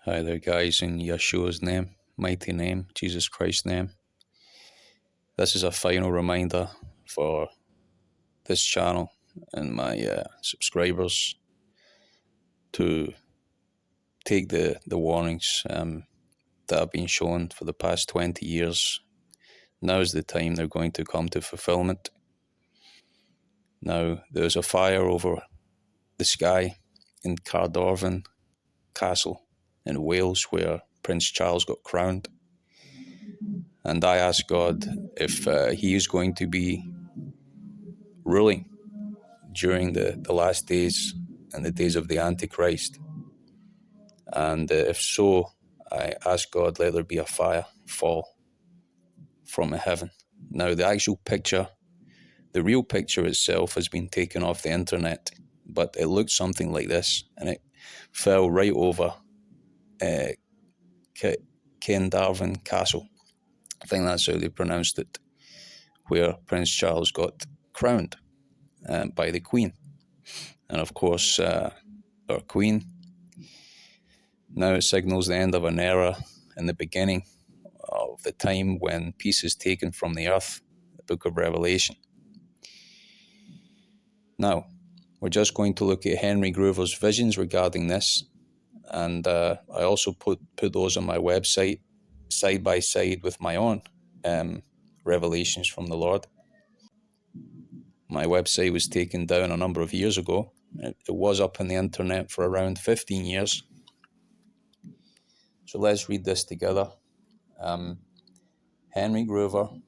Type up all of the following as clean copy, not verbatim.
Hi there, guys, in Yeshua's name, mighty name, Jesus Christ's name. This is a final reminder for this channel and my subscribers to take the warnings that have been shown for the past 20 years. Now is the time they're going to come to fulfillment. Now, there's a fire over the sky in Caernarvon Castle in Wales where Prince Charles got crowned. And I asked God if he is going to be ruling during the last days and the days of the Antichrist. And if so, I asked God, let there be a fire fall from heaven. Now, the actual picture, the real picture itself has been taken off the internet, but it looked something like this, and it fell right over Caernarvon Castle. I think that's how they pronounced it, where Prince Charles got crowned by the Queen. And of course, our Queen, now it signals the end of an era and the beginning of the time when peace is taken from the earth, the book of Revelation. Now, we're just going to look at Henry Gruver's visions regarding this, and I also put those on my website side by side with my own revelations from the Lord. My website was taken down a number of years ago. It was up on the internet for around 15 years. So let's read this together. Henry Gruver's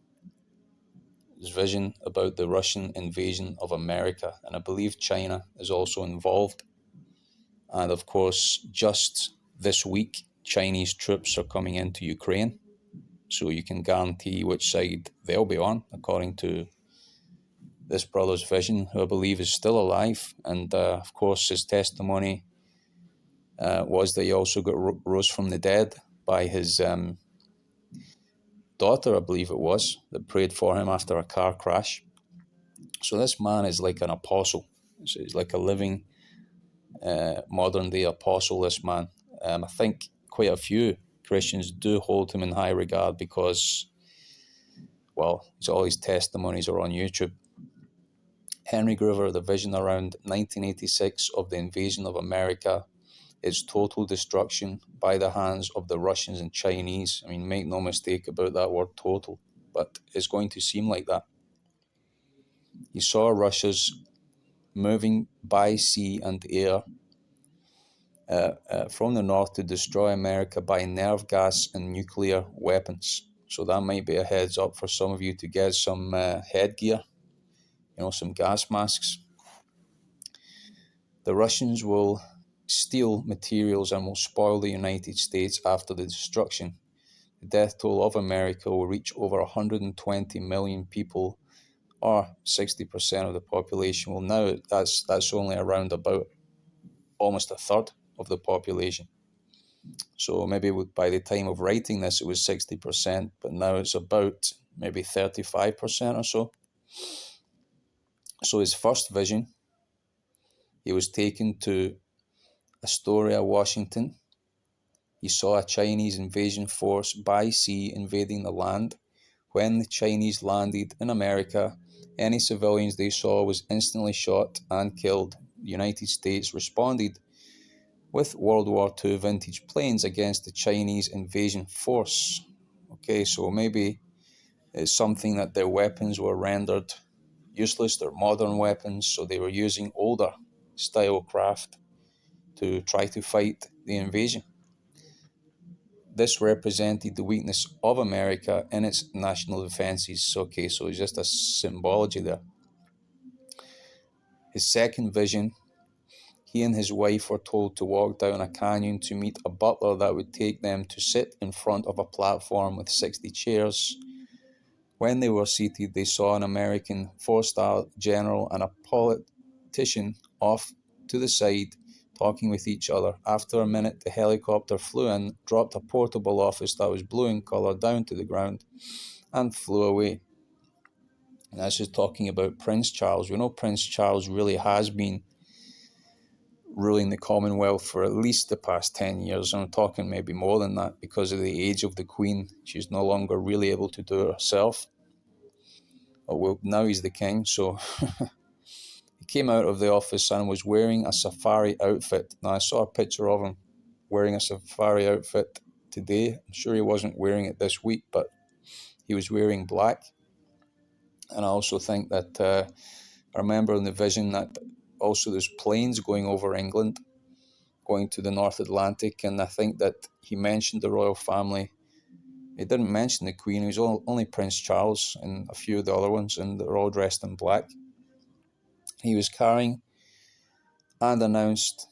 vision about the Russian invasion of America, and I believe China is also involved. And of course, just this week, Chinese troops are coming into Ukraine, so you can guarantee which side they'll be on, according to this brother's vision, who I believe is still alive. And of course, his testimony was that he also got rose from the dead by his daughter, I believe it was, that prayed for him after a car crash. So this man is like an apostle. So he's like a living modern day apostle, this man. I think quite a few Christians do hold him in high regard because, well, all his testimonies are on YouTube. Henry Gruver, the vision around 1986 of the invasion of America, is total destruction by the hands of the Russians and Chinese. I mean, make no mistake about that word total, but it's going to seem like that. He saw Russia's moving by sea and air from the north to destroy America by nerve gas and nuclear weapons. So that might be a heads up for some of you to get some headgear, some gas masks. The Russians will steal materials and will spoil the United States after the destruction. The death toll of America will reach over 120 million people, or 60% of the population. Well, now that's only around about almost a third of the population. So maybe by the time of writing this, it was 60%, but now it's about maybe 35% or so. So his first vision, he was taken to Astoria, Washington. He saw a Chinese invasion force by sea invading the land. When the Chinese landed in America, any civilians they saw was instantly shot and killed. The United States responded with World War II vintage planes against the Chinese invasion force. Okay, so maybe it's something that their weapons were rendered useless, their modern weapons, so they were using older style craft to try to fight the invasion. This represented the weakness of America in its national defenses. Okay, so it's just a symbology there. His second vision, he and his wife were told to walk down a canyon to meet a butler that would take them to sit in front of a platform with 60 chairs. When they were seated, they saw an American four-star general and a politician off to the side talking with each other. After a minute, the helicopter flew in, dropped a portable office that was blue in colour down to the ground, and flew away. And that's just talking about Prince Charles. We know Prince Charles really has been ruling the Commonwealth for at least the past 10 years. I'm talking maybe more than that because of the age of the Queen. She's no longer really able to do it herself. Oh, well, now he's the king, so he came out of the office and was wearing a safari outfit. Now, I saw a picture of him wearing a safari outfit today. I'm sure he wasn't wearing it this week, but he was wearing black. And I also think that I remember in the vision that also there's planes going over England, going to the North Atlantic, and I think that he mentioned the royal family. He didn't mention the Queen. He was only Prince Charles and a few of the other ones, and they're all dressed in black. He was crying and announced,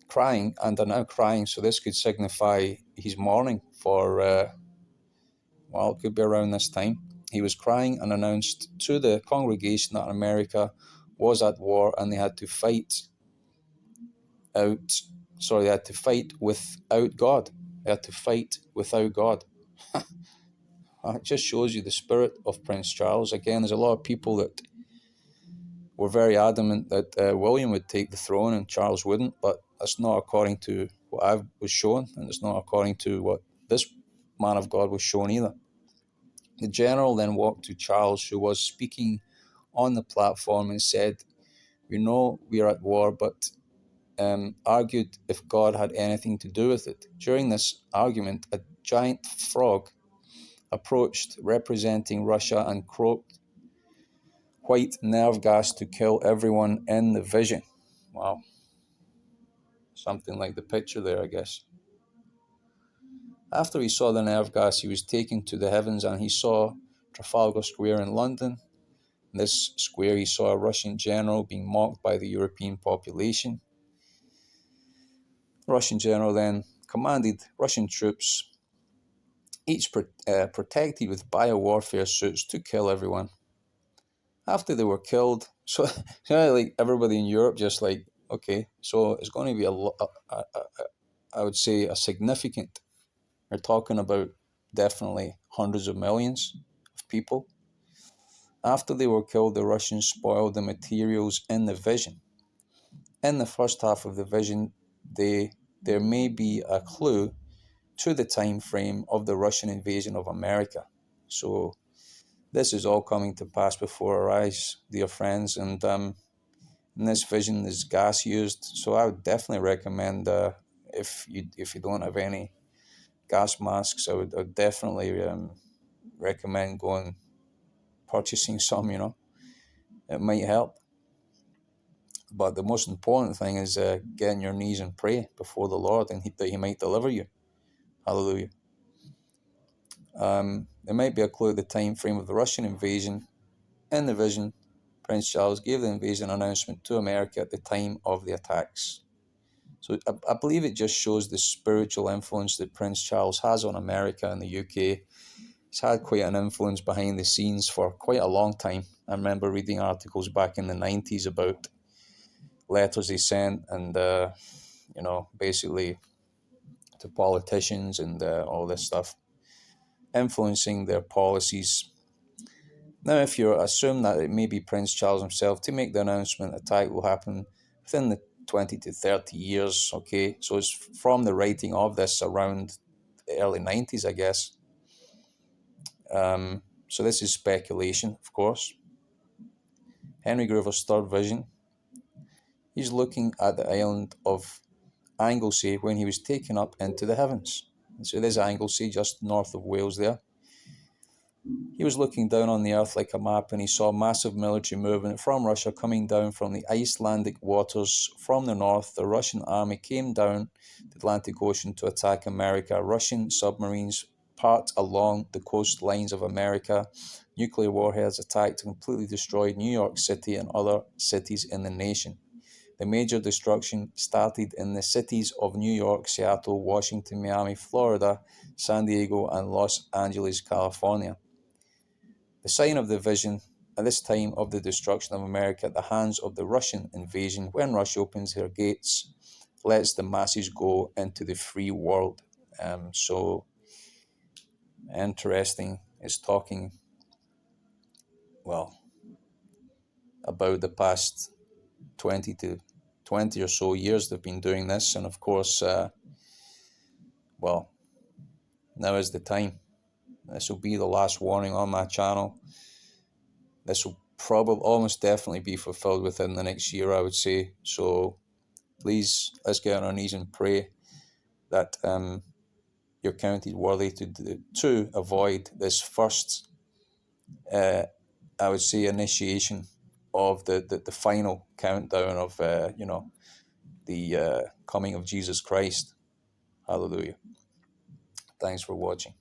so this could signify he's mourning for, well, it could be around this time. He was crying and announced to the congregation that America was at war and they had to fight without God. They had to fight without God. It just shows you the spirit of Prince Charles. Again, there's a lot of people that were very adamant that William would take the throne and Charles wouldn't, but that's not according to what I was shown, and it's not according to what this man of God was shown either. The general then walked to Charles, who was speaking on the platform, and said, "We know we are at war, but argued if God had anything to do with it." During this argument, a giant frog approached, representing Russia, and croaked white nerve gas to kill everyone in the vision. Wow. Something like the picture there, I guess. After he saw the nerve gas, he was taken to the heavens and he saw Trafalgar Square in London. In this square, he saw a Russian general being mocked by the European population. The Russian general then commanded Russian troops, each protected with biowarfare suits, to kill everyone. After they were killed, so like everybody in Europe just like, okay, so it's going to be I would say a significant, we're talking about definitely hundreds of millions of people. After they were killed, the Russians spoiled the materials in the vision. In the first half of the vision, there may be a clue to the time frame of the Russian invasion of America. So this is all coming to pass before our eyes, dear friends, and in this vision there's gas used. So I would definitely recommend, if you don't have any gas masks, I would definitely recommend going purchasing some. It might help. But the most important thing is get on your knees and pray before the Lord, and that He might deliver you. Hallelujah. There might be a clue at the time frame of the Russian invasion. In the vision, Prince Charles gave the invasion announcement to America at the time of the attacks. So I believe it just shows the spiritual influence that Prince Charles has on America and the UK. He's had quite an influence behind the scenes for quite a long time. I remember reading articles back in the 90s about letters he sent and, basically to politicians and all this stuff, influencing their policies. Now, if you assume that it may be Prince Charles himself to make the announcement, attack will happen within the 20 to 30 years, okay? So it's from the writing of this around the early 90s, I guess. So this is speculation, of course. Henry Gruver's third vision. He's looking at the island of Anglesey when he was taken up into the heavens. So there's Anglesey just north of Wales there. He was looking down on the earth like a map, and he saw massive military movement from Russia coming down from the Icelandic waters from the north. The Russian army came down the Atlantic Ocean to attack America. Russian submarines parked along the coastlines of America. Nuclear warheads attacked and completely destroyed New York City and other cities in the nation. The major destruction started in the cities of New York, Seattle, Washington, Miami, Florida, San Diego, and Los Angeles, California. The sign of the vision at this time of the destruction of America at the hands of the Russian invasion, when Russia opens her gates, lets the masses go into the free world. So interesting is talking, well, about the past 20 to 20 or so years they've been doing this, and of course, well, now is the time. This will be the last warning on my channel. This will probably almost definitely be fulfilled within the next year, I would say. So please, let's get on our knees and pray that you're counted worthy to avoid this first, I would say, initiation of the final countdown of the coming of Jesus Christ. Hallelujah. Thanks for watching.